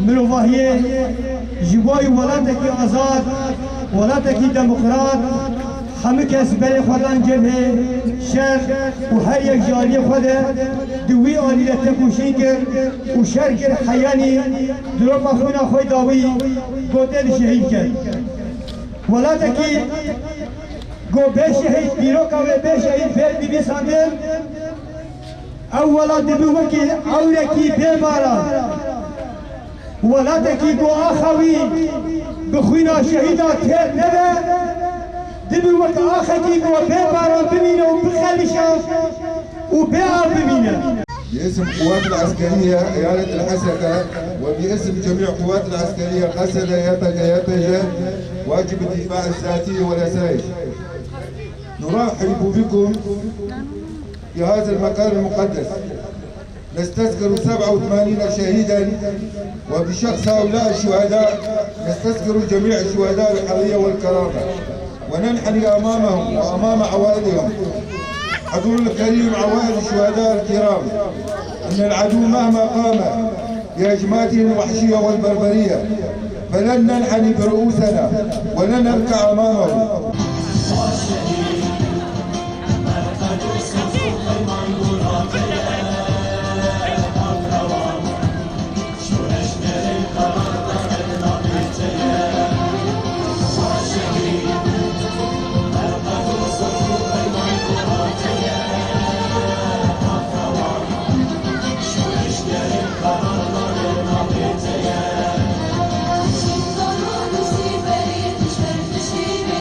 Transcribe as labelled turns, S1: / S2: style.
S1: مروفاهیه جوای ولاتك آزاد ولاتك ديمقراط همه کس بر خودان جبهه شر و هر یک جالی خوده دوی آلی تکوشی کرد و شر کرد حیانی دروپ خونا خوی داوی گوتل شهید کرد ولاتکی گو به شهید بیرو که به شهید فیل بی بی ساندر اولا دبو وکی عورکی بیمارا ولاتکی گو آخوی بخوینا شهیدا تیر نبه دبو وقت آخری گو بیمارا ببینه و بخلشه و بیار ببینه.
S2: باسم القوات العسكرية إيالة الحسكة وباسم جميع القوات العسكرية قسد يتجه واجب الدفاع الذاتي والأساسي. نرحب بكم في هذا المكان المقدس. نستذكر 87 شهيدا وبشخص هؤلاء الشهداء نستذكر جميع الشهداء الحرية والكرامة وننحني أمامهم وأمام عوائلهم. حضور الكريم عوائل الشهداء الكرام، أن العدو مهما قام بهجماته الوحشية والبربرية فلن ننحني برؤوسنا ولن نركع أمامه.